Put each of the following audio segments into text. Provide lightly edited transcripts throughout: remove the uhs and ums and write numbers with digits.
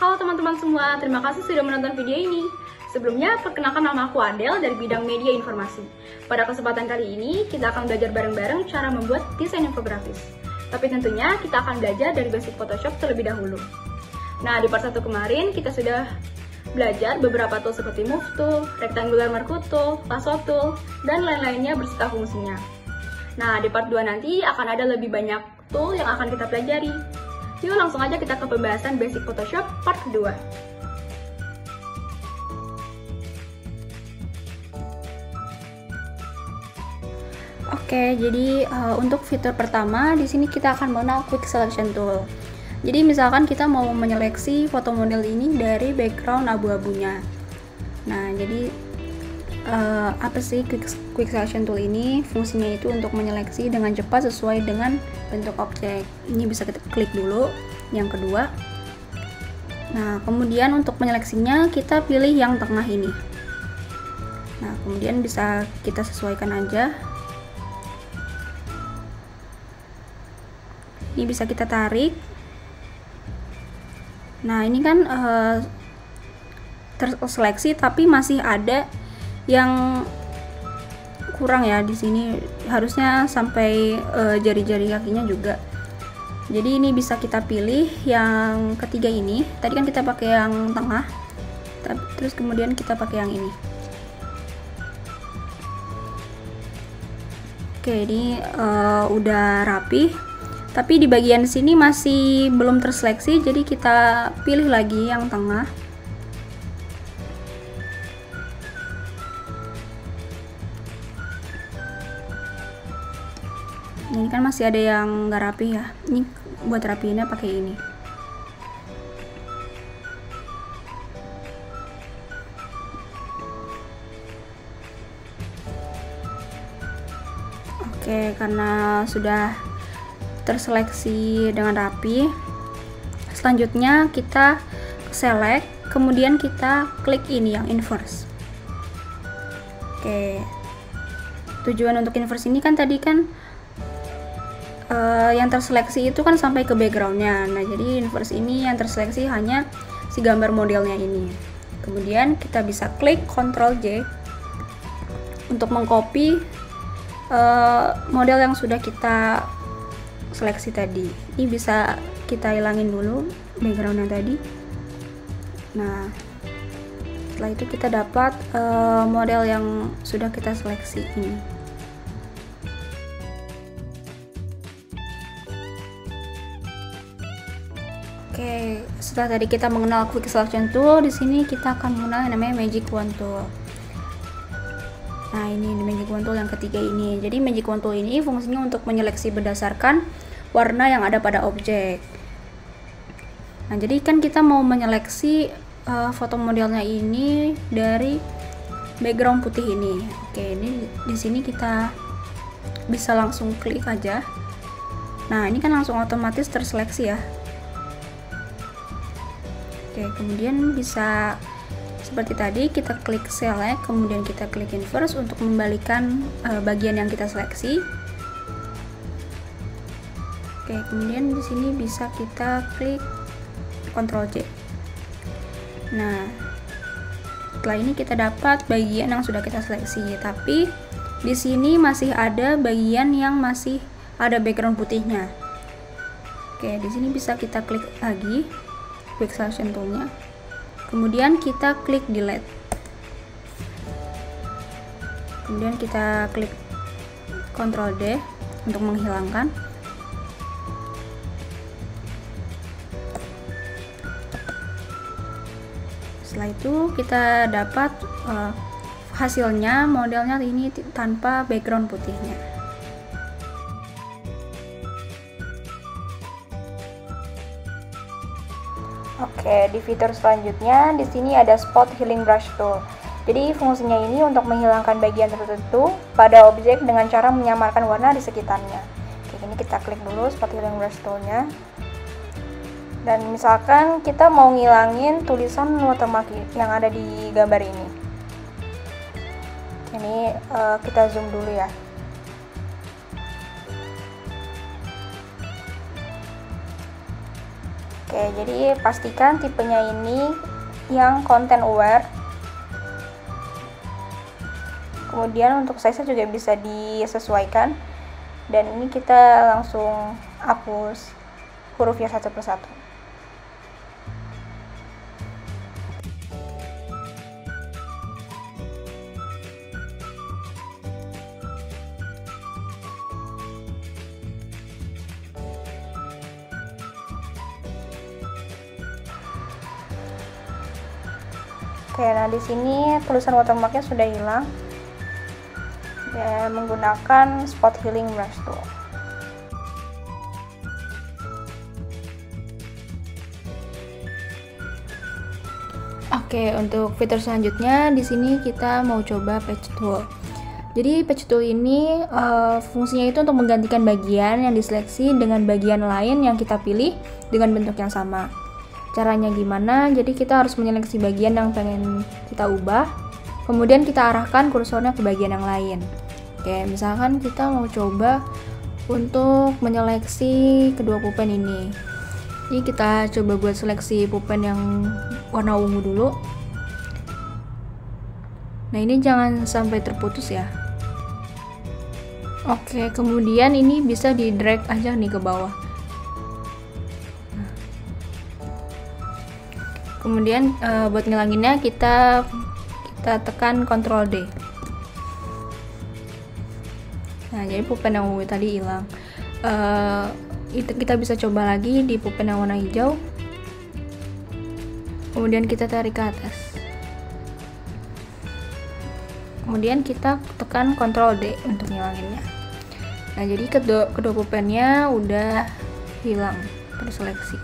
Halo teman-teman semua, terima kasih sudah menonton video ini. Sebelumnya, perkenalkan nama aku Adel dari bidang media informasi. Pada kesempatan kali ini, kita akan belajar bareng-bareng cara membuat desain infografis. Tapi tentunya kita akan belajar dari basic Photoshop terlebih dahulu. Nah, di part 1 kemarin kita sudah belajar beberapa tool seperti Move Tool, Rectangular Marquee Tool, Lasso Tool, dan lain-lainnya berserta fungsinya. Nah, di part 2 nanti akan ada lebih banyak tool yang akan kita pelajari. Yuk langsung aja kita ke pembahasan basic Photoshop part 2. Oke, jadi untuk fitur pertama di sini kita akan mengenal Quick Selection Tool. Jadi misalkan kita mau menyeleksi foto model ini dari background abu-abunya. Nah, jadi apa sih Quick Selection Tool ini? Fungsinya itu untuk menyeleksi dengan cepat sesuai dengan bentuk objek. Ini bisa kita klik dulu yang kedua. Nah, kemudian untuk menyeleksinya kita pilih yang tengah ini. Nah, kemudian bisa kita sesuaikan aja. Ini bisa kita tarik. Nah, ini kan terseleksi tapi masih ada yang kurang ya di sini, harusnya sampai jari-jari kakinya juga. Jadi ini bisa kita pilih yang ketiga ini. Tadi kan kita pakai yang tengah, terus kemudian kita pakai yang ini. Oke, ini udah rapi. Tapi di bagian sini masih belum terseleksi, jadi kita pilih lagi yang tengah. Ini kan masih ada yang nggak rapi ya. Ini buat rapiinnya pakai ini. Oke, karena sudah terseleksi dengan rapi, selanjutnya kita select, kemudian kita klik ini yang inverse. Oke, tujuan untuk inverse ini kan tadi kan yang terseleksi itu kan sampai ke backgroundnya. Nah, jadi inverse ini yang terseleksi hanya si gambar modelnya ini. Kemudian kita bisa klik Ctrl J untuk mengcopy model yang sudah kita seleksi tadi. Ini bisa kita hilangin dulu backgroundnya tadi. Nah, setelah itu kita dapat model yang sudah kita seleksi ini. Oke, setelah tadi kita mengenal Quick Selection Tool, di sini kita akan mengenal yang namanya Magic Wand Tool. Nah, ini Magic Wand Tool yang ketiga ini. Jadi Magic Wand Tool ini fungsinya untuk menyeleksi berdasarkan warna yang ada pada objek. Nah, jadi kan kita mau menyeleksi foto modelnya ini dari background putih ini. Oke, ini di sini kita bisa langsung klik aja. Nah, ini kan langsung otomatis terseleksi ya. Oke, kemudian bisa seperti tadi kita klik select, kemudian kita klik inverse untuk membalikan bagian yang kita seleksi. Oke, kemudian di sini bisa kita klik Ctrl J. Nah, setelah ini kita dapat bagian yang sudah kita seleksi, tapi di sini masih ada bagian yang masih ada background putihnya. Oke, di sini bisa kita klik lagi Quick Selection Tool-nya. Kemudian kita klik delete. Kemudian kita klik Ctrl D untuk menghilangkan. Setelah itu kita dapat hasilnya, modelnya ini tanpa background putihnya. Oke, di fitur selanjutnya di sini ada Spot Healing Brush Tool. Jadi fungsinya ini untuk menghilangkan bagian tertentu pada objek dengan cara menyamarkan warna di sekitarnya. Oke, ini kita klik dulu Spot Healing Brush Tool-nya. Dan misalkan kita mau ngilangin tulisan watermark yang ada di gambar ini. Ini kita zoom dulu ya. Oke, jadi pastikan tipenya ini yang content aware. Kemudian untuk size juga bisa disesuaikan, dan ini kita langsung hapus hurufnya satu persatu. Oke, nah di sini tulisan watermarknya sudah hilang. Ya, menggunakan spot healing brush tool. Oke, untuk fitur selanjutnya di sini kita mau coba patch tool. Jadi patch tool ini fungsinya itu untuk menggantikan bagian yang diseleksi dengan bagian lain yang kita pilih dengan bentuk yang sama. Caranya gimana? Jadi kita harus menyeleksi bagian yang pengen kita ubah, kemudian kita arahkan kursornya ke bagian yang lain. Oke, misalkan kita mau coba untuk menyeleksi kedua pulpen ini. Jadi kita coba buat seleksi pulpen yang warna ungu dulu. Nah, ini jangan sampai terputus ya. Oke, kemudian ini bisa di drag aja nih ke bawah. Kemudian buat ngilanginnya kita tekan Ctrl D. Nah, jadi pulpen yang ungu tadi hilang. Kita bisa coba lagi di pulpen yang warna hijau. Kemudian kita tarik ke atas. Kemudian kita tekan Ctrl D untuk ngilanginnya. Nah, jadi kedua pulpennya udah hilang terseleksi.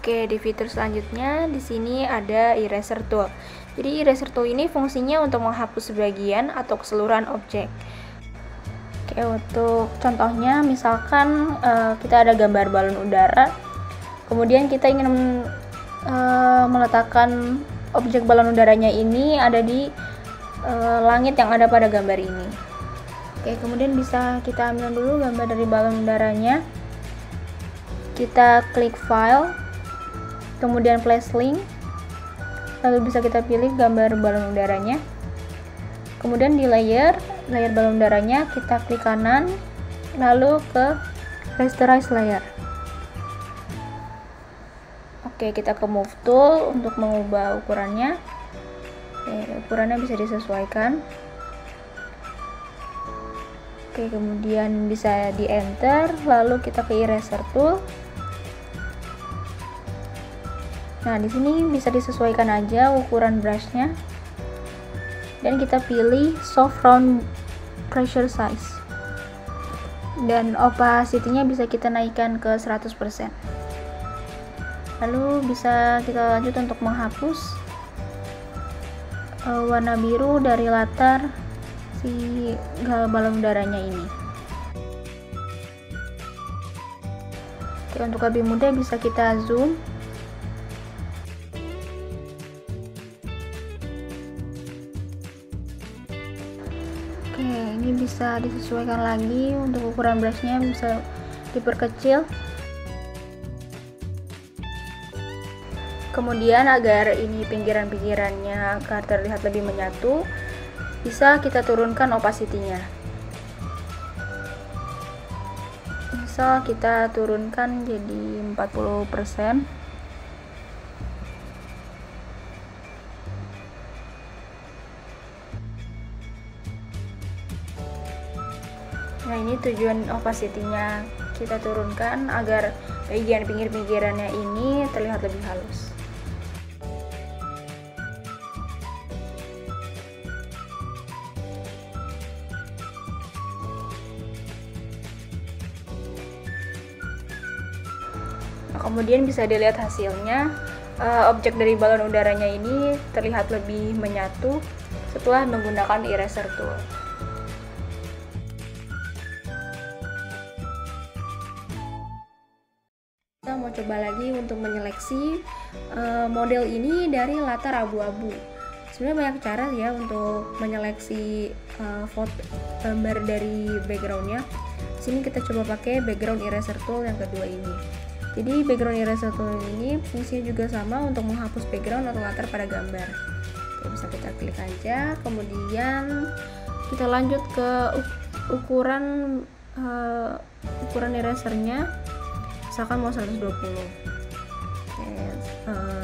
Oke, di fitur selanjutnya di sini ada eraser tool. Jadi eraser tool ini fungsinya untuk menghapus sebagian atau keseluruhan objek. Oke, untuk contohnya misalkan kita ada gambar balon udara, kemudian kita ingin meletakkan objek balon udaranya ini ada di langit yang ada pada gambar ini. Oke, kemudian bisa kita ambil dulu gambar dari balon udaranya. Kita klik file, kemudian place link, lalu bisa kita pilih gambar balon udaranya. Kemudian di layer balon udaranya kita klik kanan, lalu ke rasterize layer. Oke, kita ke move tool untuk mengubah ukurannya. Oke, ukurannya bisa disesuaikan. Oke, kemudian bisa di enter, lalu kita ke eraser tool. Nah, di sini bisa disesuaikan aja ukuran brushnya, dan kita pilih soft round pressure size, dan opacity-nya bisa kita naikkan ke 100%. Lalu bisa kita lanjut untuk menghapus warna biru dari latar si balon udaranya ini. Oke, untuk lebih mudah bisa kita zoom. Oke, ini bisa disesuaikan lagi untuk ukuran brushnya, bisa diperkecil. Kemudian agar ini pinggiran-pinggirannya agar terlihat lebih menyatu, bisa kita turunkan opacity-nya. Misal kita turunkan jadi 40%. Nah, ini tujuan opacity-nya kita turunkan agar bagian pinggir-pinggirannya ini terlihat lebih halus. Nah, kemudian bisa dilihat hasilnya, objek dari balon udaranya ini terlihat lebih menyatu setelah menggunakan eraser tool. Kita mau coba lagi untuk menyeleksi model ini dari latar abu-abu. Sebenarnya banyak cara ya untuk menyeleksi foto gambar dari backgroundnya. Di sini kita coba pakai background eraser tool yang kedua ini. Jadi background eraser tool ini fungsinya juga sama untuk menghapus background atau latar pada gambar. Oke, bisa kita klik aja, kemudian kita lanjut ke ukuran erasernya, misalkan mau 120. Oke,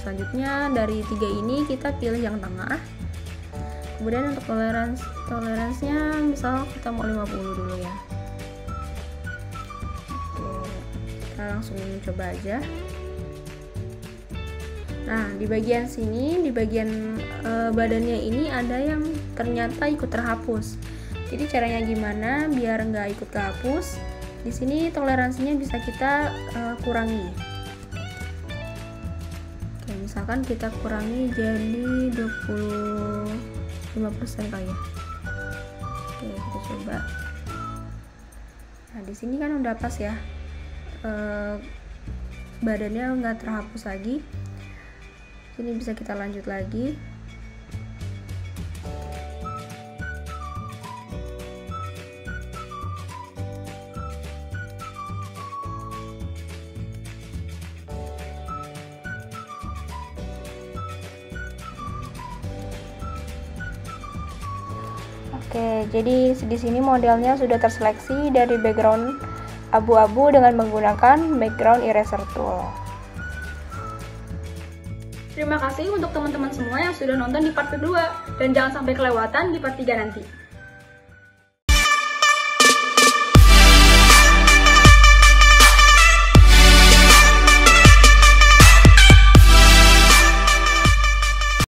selanjutnya dari 3 ini kita pilih yang tengah. Kemudian untuk toleransinya misal kita mau 50 dulu ya. Oke, kita langsung coba aja. Nah, di bagian sini, di bagian badannya ini ada yang ternyata ikut terhapus. Jadi caranya gimana biar nggak ikut kehapus? Di sini toleransinya bisa kita kurangi. Oke, misalkan kita kurangi jadi 25% kali ya. Oke, kita coba. Nah, di sini kan udah pas ya. Badannya nggak terhapus lagi. Ini bisa kita lanjut lagi. Oke, jadi di sini modelnya sudah terseleksi dari background abu-abu dengan menggunakan background eraser tool. Terima kasih untuk teman-teman semua yang sudah nonton di part kedua, dan jangan sampai kelewatan di part 3 nanti.